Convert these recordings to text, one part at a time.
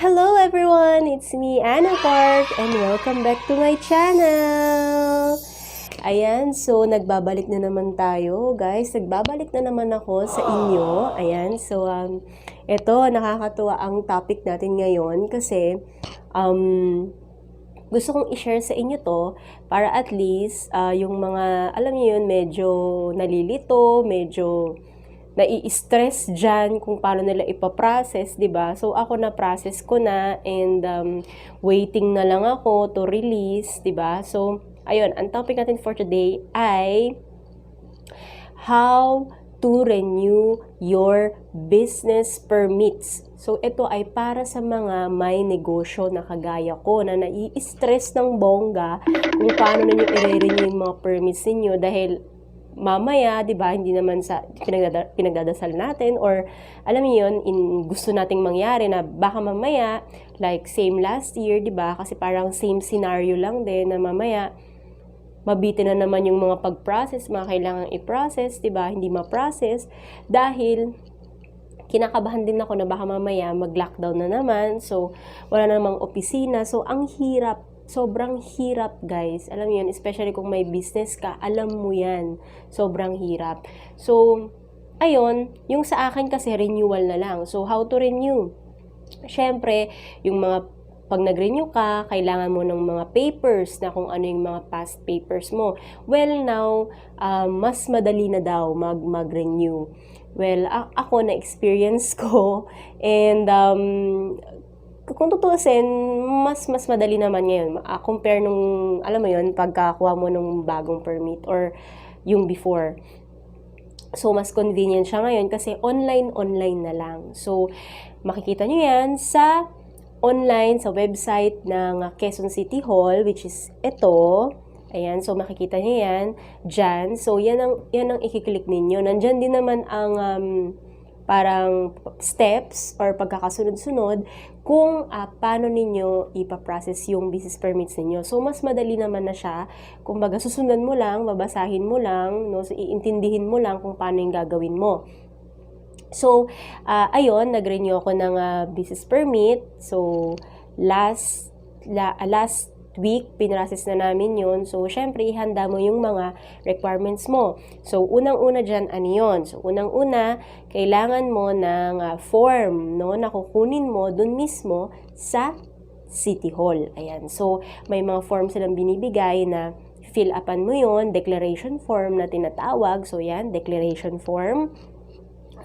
Hello everyone! It's me, Anna Park, and welcome back to my channel! Ayan, so nagbabalik na naman tayo, guys. Nagbabalik na naman ako sa inyo. Ayan, so ito, nakakatuwa ang topic natin ngayon kasi gusto kong i-share sa inyo to para at least yung mga, alam niyo yun, medyo nalilito, medyo nai-stress dyan kung paano nila ipaprocess, di ba? So, ako na-process ko na and waiting na lang ako to release, di ba? So, ayun, ang topic natin for today ay how to renew your business permits. So, ito ay para sa mga may negosyo na kagaya ko na nai-stress ng bongga kung paano ninyo i-renew yung mga permits ninyo dahil mamaya, 'di ba, hindi naman sa pinagdadasal natin or alam niyo 'yun, gusto nating mangyari na baka mamaya like same last year, 'di ba? Kasi parang same scenario lang din na mamaya mabitin na naman yung mga pag-process, mga kailangang i-process, 'di ba? Hindi ma-process dahil kinakabahan din ako na baka mamaya mag-lockdown na naman. So, wala na namang opisina. So, ang hirap. Sobrang hirap, guys. Alam mo yun, especially kung may business ka, alam mo yan. Sobrang hirap. So, ayun, yung sa akin kasi renewal na lang. So, how to renew? Siyempre, yung mga pag nag-renew ka, kailangan mo ng mga papers na kung ano yung mga past papers mo. Well, now, mas madali na daw mag-renew. Well, ako na-experience ko and kung tutuusin, mas madali naman ngayon. Compare nung, alam mo yun, pagkakuha mo nung bagong permit or yung before. So, mas convenient siya ngayon kasi online na lang. So, makikita nyo yan sa online, sa website ng Quezon City Hall, which is ito. Ayan, so makikita nyo yan dyan. So, yan ang ikiklik ninyo. Nandyan din naman ang parang steps or pagkakasunod-sunod kung paano ninyo ipaprocess yung business permits ninyo. So, mas madali naman na siya. Kung baga, susundan mo lang, babasahin mo lang, no? So, iintindihin mo lang kung paano yung gagawin mo. So, ayun, nag-renew ako ng business permit. So, last week, pinrocess na namin yun. So, syempre, ihanda mo yung mga requirements mo. So, unang-una dyan, ano yun? So, unang-una, kailangan mo ng form, no, na kukunin mo dun mismo sa City Hall. Ayan. So, may mga form silang binibigay na fill upan mo yun, declaration form na tinatawag. So, yan, declaration form.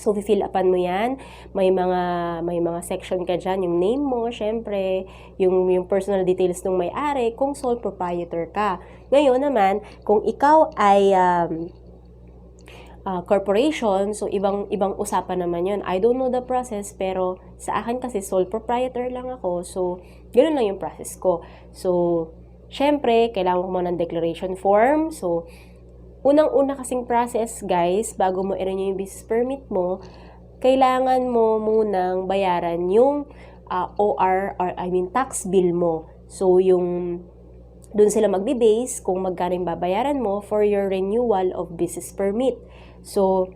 So, fill upan mo yan. May mga section ka dyan. Yung name mo, syempre, yung personal details ng may-ari, kung sole proprietor ka. Ngayon naman, kung ikaw ay corporation, so ibang usapan naman yun. I don't know the process, pero sa akin kasi sole proprietor lang ako. So, ganoon lang yung process ko. So, syempre, kailangan ko muna ng declaration form. So, unang-una kasing process, guys, bago mo i-renew yung business permit mo, kailangan mo munang bayaran yung OR or tax bill mo. So, doon sila magbe-base kung magkano yung babayaran mo for your renewal of business permit. So,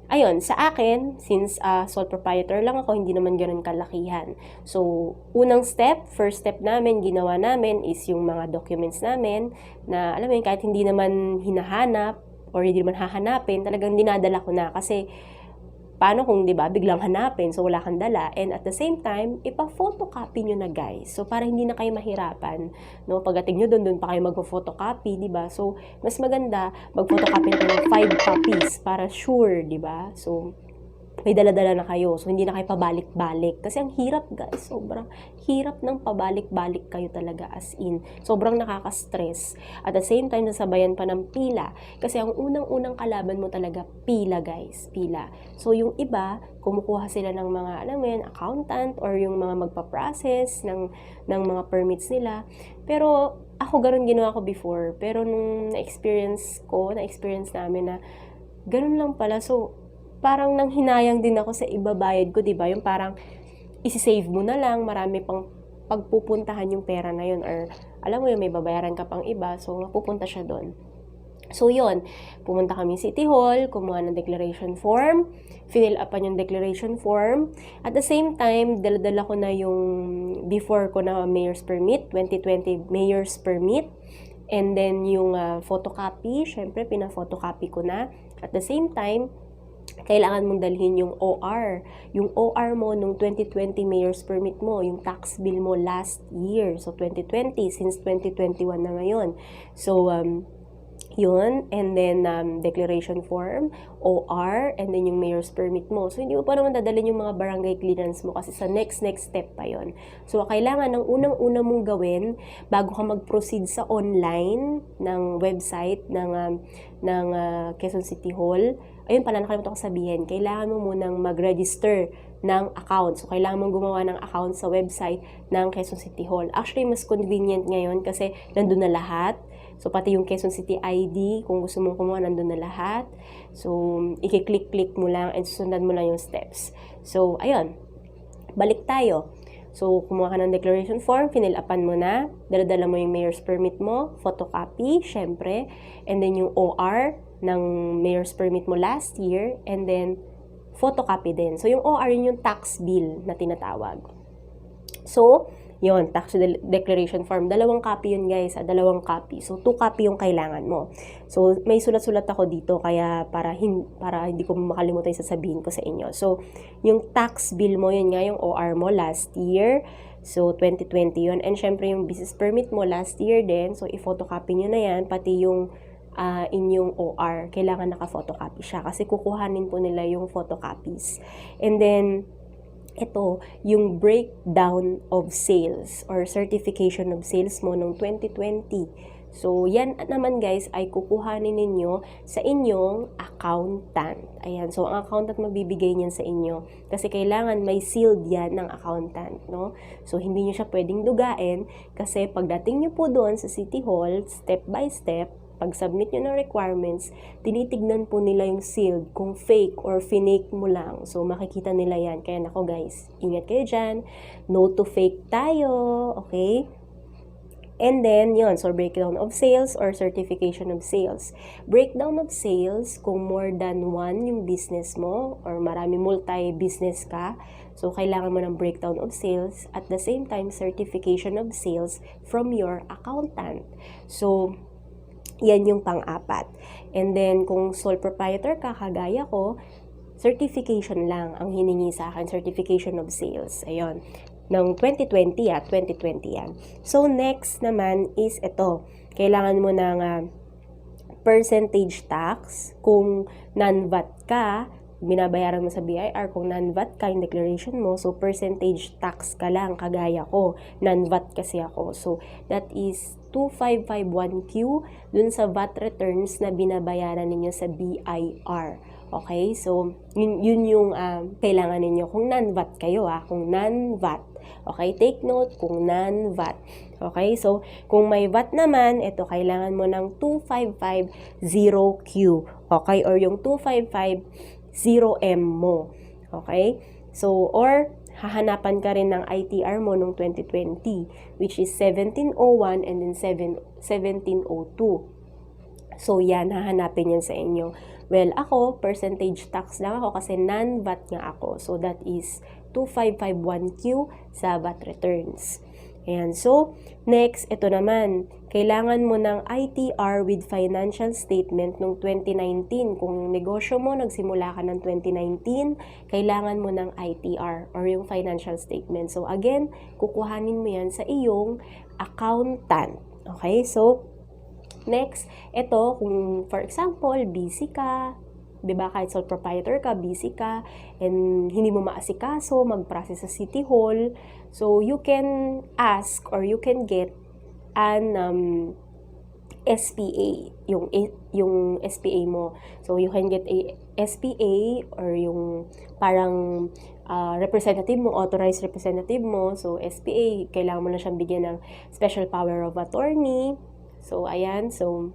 ayun, sa akin, since sole proprietor lang ako, hindi naman ganun kalakihan. So, first step namin, ginawa namin is yung mga documents namin na, alam mo yun, kahit hindi naman hinahanap or hindi naman hahanapin, talagang dinadala ko na kasi paano kung, di ba, biglang hanapin, so wala kang dala, and at the same time, ipa-photocopy nyo na, guys. So, para hindi na kayo mahirapan, no? Pagdating nyo doon pa kayo mag-photocopy, di ba? So, mas maganda, mag-photocopy na ng 5 copies para sure, di ba? So, may dala-dala na kayo. So, hindi na kayo pabalik-balik. Kasi ang hirap, guys. Sobrang hirap ng pabalik-balik kayo talaga as in. Sobrang nakaka-stress. At the same time, nasabayan pa ng pila. Kasi ang unang-unang kalaban mo talaga, pila, guys. Pila. So, yung iba, kumukuha sila ng mga, alam mo yun, accountant or yung mga magpa-process ng mga permits nila. Pero, ako ganun ginawa ko before. Pero nung na-experience namin na ganun lang pala. So, parang nanghinayang din ako sa ibabayad ko, diba? Yung parang isi-save mo na lang, marami pang pagpupuntahan yung pera na yun or alam mo yun, may babayaran ka pang iba, so mapupunta siya doon. So, yon, pumunta kami City Hall, kumuha ng declaration form, fill upan yung declaration form. At the same time, dala-dala ko na yung before ko na mayor's permit, 2020 mayor's permit. And then, yung photocopy, syempre, pina-photocopy ko na. At the same time, kailangan mong dalhin yung OR. Yung OR mo nung 2020 mayor's permit mo, yung tax bill mo last year. So, 2020, since 2021 na ngayon. So, yun, and then declaration form, OR, and then yung mayor's permit mo. So, hindi mo pa naman dadalhin yung mga barangay clearance mo kasi sa next step pa yon. So, kailangan ng unang-una mong gawin bago ka mag-proceed sa online ng website ng Quezon City Hall. Ayun pala, nakalimutan ko sabihin, kailangan mo munang mag-register ng account. So, kailangan mong gumawa ng account sa website ng Quezon City Hall. Actually, mas convenient ngayon kasi nandun na lahat. So, pati yung Quezon City ID, kung gusto mong kumuha, nandun na lahat. So, i-click-click mo lang and susundan mo lang yung steps. So, ayun. Balik tayo. So, kumuha ka ng declaration form, finilapan mo na, dala-dala mo yung mayor's permit mo, photocopy, syempre, and then yung OR ng mayor's permit mo last year, and then photocopy din. So, yung OR, yun yung tax bill na tinatawag. So, yon, tax declaration form. 2 copy yun, guys. 2 copy. So, 2 copy yung kailangan mo. So, may sulat-sulat ako dito kaya para hindi ko makalimutan yung sasabihin ko sa inyo. So, yung tax bill mo, yun nga yung OR mo last year. So, 2020 yun. And syempre, yung business permit mo last year din. So, i-photocopy nyo na yan. Pati yung inyong OR. Kailangan naka-photocopy siya kasi kukuhanin po nila yung photocopies. And then, ito, yung breakdown of sales or certification of sales mo noong 2020. So, yan naman guys ay kukuhanin ninyo sa inyong accountant. Ayan, so ang accountant magbibigay niyan sa inyo. Kasi kailangan may sealed yan ng accountant, no? So, hindi nyo siya pwedeng dugain kasi pagdating nyo po doon sa City Hall, step by step, pag-submit nyo ng requirements, tinitignan po nila yung sealed, kung fake or finake mo lang. So, makikita nila yan. Kaya nako guys, ingat kayo dyan. No to fake tayo. Okay? And then, yun. So, breakdown of sales or certification of sales. Breakdown of sales, kung more than one yung business mo or marami multi-business ka, so, kailangan mo ng breakdown of sales. At the same time, certification of sales from your accountant. So, yan yung pang-apat. And then, kung sole proprietor ka, kagaya ko, certification lang ang hiningi sa akin, certification of sales. Ayun. Ng 2020 yan. So, next naman is ito. Kailangan mo ng percentage tax. Kung non-VAT ka, binabayaran mo sa BIR. Kung non-VAT ka, yung declaration mo, so percentage tax ka lang, kagaya ko. Non-VAT kasi ako. So, that is 2551Q dun sa VAT returns na binabayaran ninyo sa BIR. Okay? So, yun yung kailangan ninyo kung non-VAT kayo, kung non-VAT. Okay? Take note kung non-VAT. Okay? So, kung may VAT naman, ito, kailangan mo ng 2550Q. Okay? Or yung 2550M mo. Okay? So, or hahanapan ka rin ng ITR mo nung 2020, which is 1701 and then 1702. So, yan, hahanapin yan sa inyo. Well, ako, percentage tax lang ako kasi non-VAT nga ako. So, that is 2551Q sa VAT returns. Ayan. So, next, ito naman. Kailangan mo ng ITR with financial statement noong 2019. Kung negosyo mo, nagsimula ka ng 2019, kailangan mo ng ITR or yung financial statement. So, again, kukuhanin mo yan sa iyong accountant. Okay? So, next, ito, kung for example, busy ka, diba, kahit sole proprietor ka, busy ka, and hindi mo maasikaso, mag-process sa City Hall, so you can ask or you can get an SPA, yung SPA mo. So, you can get a SPA or yung parang representative mo, authorized representative mo. So, SPA, kailangan mo na siyang bigyan ng special power of attorney. So, ayan. So,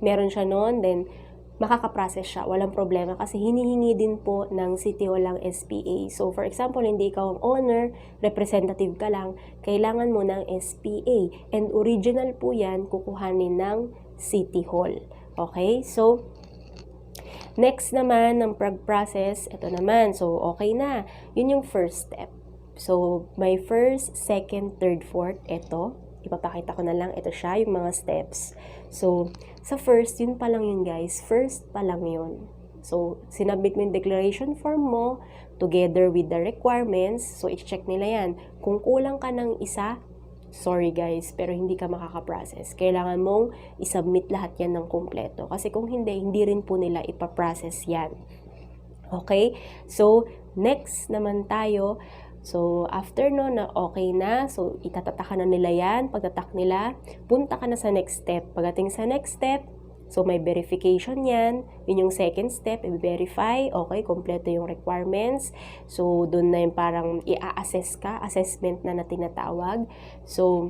meron siya noon. Then, makakaprocess siya. Walang problema kasi hinihingi din po ng City Hall ang SPA. So, for example, hindi ikaw ang owner, representative ka lang, kailangan mo ng SPA. And original po yan, kukuhanin ng City Hall. Okay? So, next naman ng process, ito naman. So, okay na. Yun yung first step. So, may first, second, third, fourth, ito. Ipapakita ko na lang, ito siya, yung mga steps. So, sa first, yun pa lang yun guys. First pa lang yun. So, sinubmit mo yung declaration form mo together with the requirements. So, i-check nila yan. Kung kulang ka ng isa, sorry guys, pero hindi ka makaka-process. Kailangan mong isubmit lahat yan ng kumpleto. Kasi kung hindi rin po nila ipaprocess yan. Okay? So, next naman tayo. So, after no na okay na, so itatataka na nila yan. Pagtatak nila, punta ka na sa next step. Pagdating sa next step, so may verification yan. Yun yung second step, i-verify. Okay, kompleto yung requirements. So, dun na yung parang i-assess ka, assessment na tinatawag. So,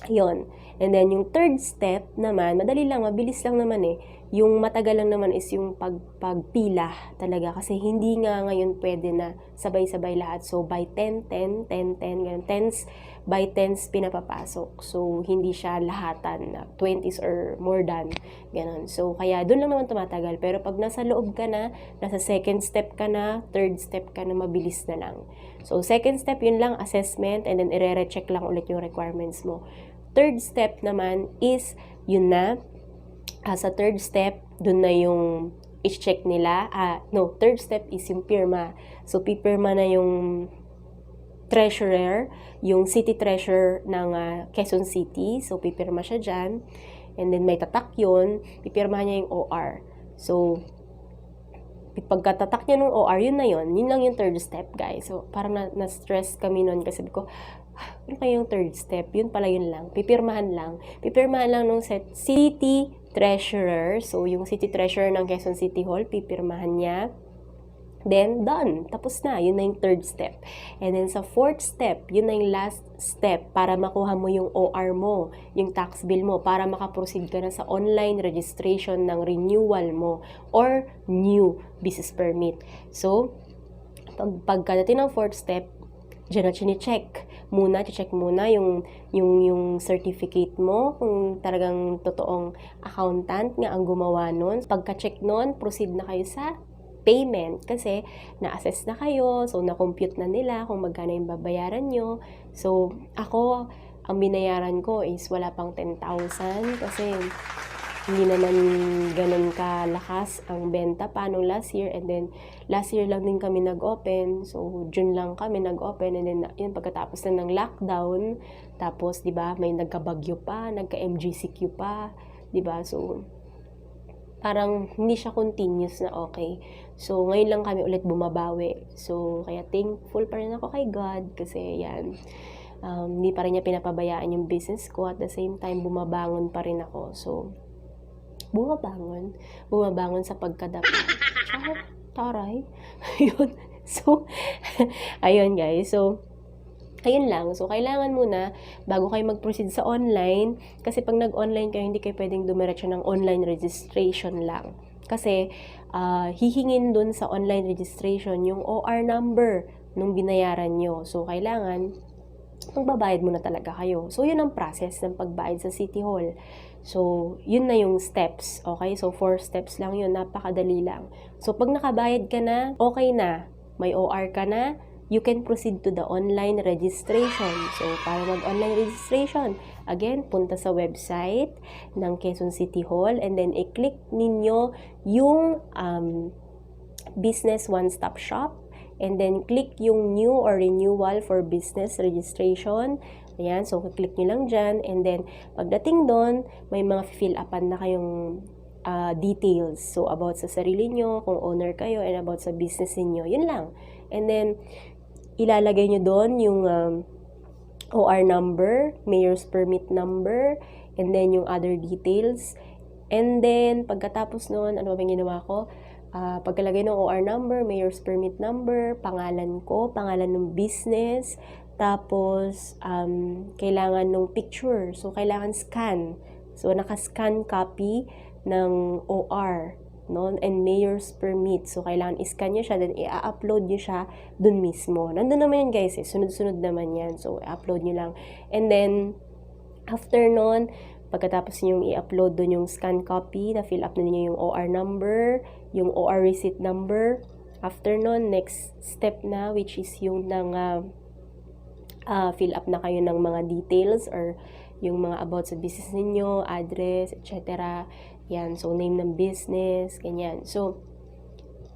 yun. And then, yung third step naman, madali lang, mabilis lang naman eh. Yung matagal lang naman is yung pagpila talaga. Kasi hindi nga ngayon pwede na sabay-sabay lahat. So, by 10, 10, 10, 10, ganun. Tens by tens pinapapasok. So, hindi siya lahatan na 20s or more than. Ganun. So, kaya doon lang naman tumatagal. Pero pag nasa loob ka na, nasa second step ka na, third step ka na, mabilis na lang. So, second step, yun lang, assessment, and then i-recheck lang ulit yung requirements mo. Third step naman is, yun na, sa third step, dun na yung i-check nila. Third step is yung pirma. So, pipirma na yung treasurer, yung city treasurer ng Quezon City. So, pipirma siya dyan. And then, may tatak yun. Pipirma niya yung OR. So, pagkatatak niya ng OR, yun na yun. Yun lang yung third step, guys. So, parang na-stress kami nun kasi ko, ano kaya yung third step? Yun pala yun lang. Pipirmahan lang. Pipirmahan lang nung city treasurer. So, yung city treasurer ng Quezon City Hall, pipirmahan niya. Then, done. Tapos na. Yun na yung third step. And then, sa fourth step, yun na yung last step para makuha mo yung OR mo, yung tax bill mo, para makaproceed ka na sa online registration ng renewal mo or new business permit. So, pagkadating ng fourth step, dyan na chine-check muna yung certificate mo, kung talagang totoong accountant nga ang gumawa nun. Pagka-check nun, proceed na kayo sa payment kasi na-assess na kayo, so na-compute na nila kung magkano yung babayaran nyo. So, ako, ang binayaran ko is wala pang 10,000 kasi hindi naman ganun kalakas ang benta pa nung last year, and then last year lang din kami nag-open, so June lang kami nag-open, and then yun pagkatapos na ng lockdown, tapos 'di ba may nagkabagyo pa, nagka-MGCQ pa, 'di ba? So parang hindi siya continuous na okay. So ngayon lang kami ulit bumabawi. So kaya thankful pa rin ako kay God kasi yan. Hindi pa rin niya pinapabayaan yung business ko, at the same time bumabangon pa rin ako. So bumabangon sa pagkadapa. Taray. Ayun. So, ayun guys. So, ayun lang. So, kailangan muna, bago kayo mag-proceed sa online, kasi pag nag-online kayo, hindi kayo pwedeng dumiretso ng online registration lang. Kasi, hihingin dun sa online registration yung OR number nung binayaran nyo. So, kailangan, magbabayad muna talaga kayo. So, yun ang process ng pagbayad sa City Hall. So, yun na yung steps. Okay? So, 4 steps lang yun. Napakadali lang. So, pag nakabayad ka na, okay na. May OR ka na, you can proceed to the online registration. So, para mag-online registration, again, punta sa website ng Quezon City Hall, and then i-click ninyo yung Business One-Stop Shop, and then click yung new or renewal for business registration. Ayan, so click nyo lang dyan, and then pagdating doon, may mga fill upan na kayong details. So, about sa sarili nyo, kung owner kayo, and about sa business niyo. Yun lang. And then, ilalagay nyo doon yung OR number, mayor's permit number, and then yung other details. And then, pagkatapos noon, ano ba yung ginawa ko? Pagkalagay ng OR number, mayor's permit number, pangalan ko, pangalan ng business, tapos kailangan ng picture. So, kailangan scan. So, naka-scan copy ng OR, no? And mayor's permit. So, kailangan i-scan nyo siya, then i-upload nyo siya dun mismo. Nandun naman yan guys, sunod-sunod naman yan. So, i-upload nyo lang. And then, after nun, Pagkatapos yung i-upload doon yung scan copy, na-fill up na ninyo yung OR number, yung OR receipt number. After nun, next step na, which is yung fill up na kayo ng mga details or yung mga about sa business ninyo, address, etc. Yan, so name ng business, ganyan. So,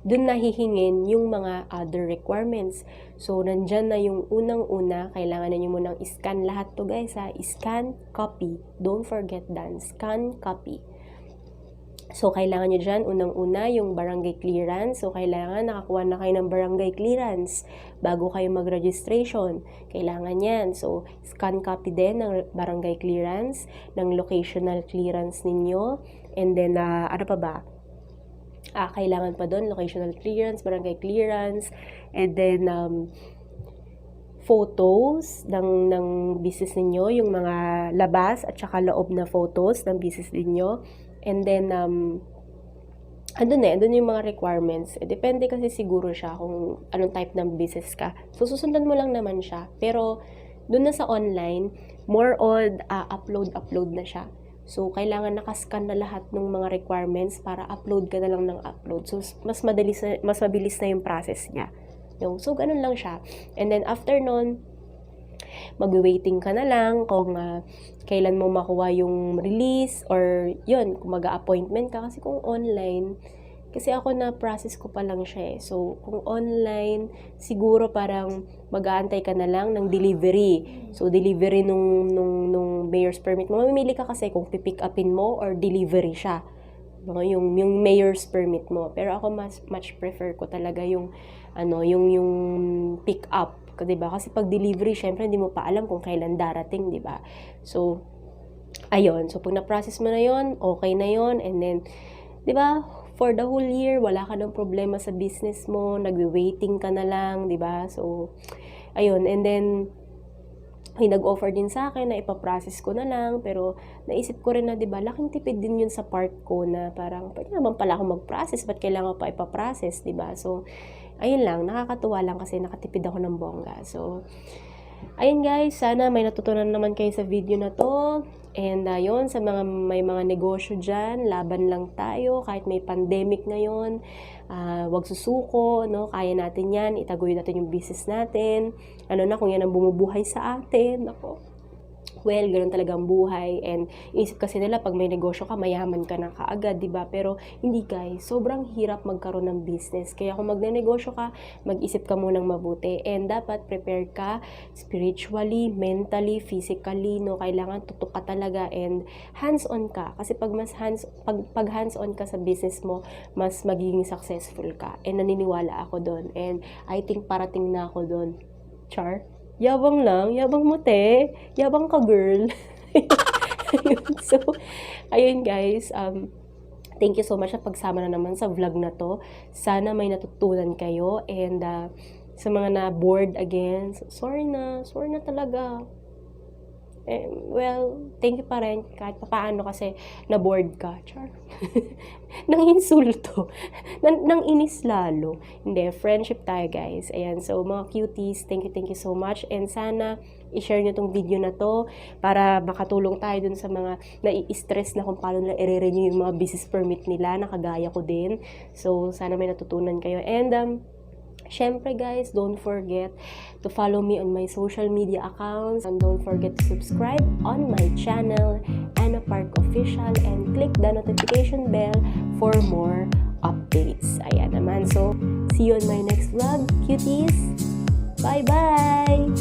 dun nahihingin yung mga other requirements. So, nandyan na yung unang-una, kailangan na nyo munang scan lahat to guys ha. Scan, copy. Don't forget that. Scan, copy. So, kailangan nyo dyan, unang-una, yung barangay clearance. So, kailangan nakakuha na kayo ng barangay clearance bago kayo mag-registration. Kailangan yan. So, scan copy din ng barangay clearance, ng locational clearance ninyo. And then, ano pa ba? Kailangan pa doon, locational clearance, barangay clearance, and then, photos ng business ninyo, yung mga labas at saka loob na photos ng business ninyo. And then, andun yung mga requirements. Depende kasi siguro siya kung anong type ng business ka. So, susundan mo lang naman siya. Pero, dun na sa online, more on upload na siya. So, kailangan nakascan na lahat ng mga requirements para upload ka na lang ng upload. So, mas mabilis na yung process niya. So, ganun lang siya. And then, after nun, mag-waiting ka na lang kung kailan mo makuha yung release or yun, kung mag-appointment ka. Kasi kung online, kasi ako na-process ko pa lang siya eh. So, kung online, siguro parang mag-aantay ka na lang ng delivery. So, delivery nung mayor's permit mo. Mamimili ka kasi kung pipick upin mo or delivery siya. Yung mayor's permit mo. Pero ako much prefer ko talaga yung pick up. 'Di ba? Kasi pag delivery, syempre hindi mo pa alam kung kailan darating, 'di ba? So, ayun. So, pag na-process mo na 'yon, okay na 'yon, and then 'di ba? For the whole year, wala ka ng problema sa business mo, nagwi-waiting ka na lang, 'di ba? So, ayun, and then may nag-offer din sa akin na ipaprocess ko na lang, pero naisip ko rin na, 'di ba, laking tipid din 'yun sa part ko na parang pwede naman pala ako mag-process, ba't kailangan pa ipaprocess, 'di ba? So, ayun lang, nakakatuwa lang kasi nakatipid ako ng bongga. So, ayun guys, sana may natutunan naman kayo sa video na to. And ayun, sa may mga negosyo dyan, laban lang tayo kahit may pandemic ngayon. Wag susuko, no? Kaya natin yan, itaguloy natin yung business natin. Ano na, kung yan ang bumubuhay sa atin, ako. Well, ganoon talaga ang buhay, and isip kasi nila pag may negosyo ka, mayaman ka na kaagad, diba? Pero hindi guys, sobrang hirap magkaroon ng business. Kaya kung magne-negosyo ka, mag-isip ka munang mabuti, and dapat prepare ka spiritually, mentally, physically, no? Kailangan tutok ka talaga and hands-on ka. Kasi pag hands-on ka sa business mo, mas magiging successful ka. And naniniwala ako doon, and I think parating na ako doon. Char? Yabang lang, yabang mo te, yabang ka girl. So, ayun guys, thank you so much sa pagsama na naman sa vlog na to. Sana may natutunan kayo, and sa mga na bored again, sorry na talaga. Well, thank you pa rin kahit papaano kasi na-bored ka. Char. Nang insulto. Nang inis lalo. Hindi, friendship tayo guys. Ayan, so mga cuties, thank you so much. And sana i-share nyo tong video na to para makatulong tayo dun sa mga nai-stress na kung paano nila i-renew yung mga business permit nila, nakagaya ko din. So, sana may natutunan kayo. And, syempre guys, don't forget to follow me on my social media accounts, and don't forget to subscribe on my channel, Anna Park Official, and click the notification bell for more updates. Ayan naman. So, see you on my next vlog, cuties. Bye-bye!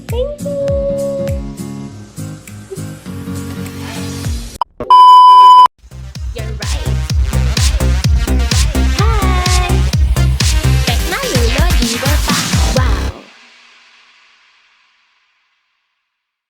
Thank you!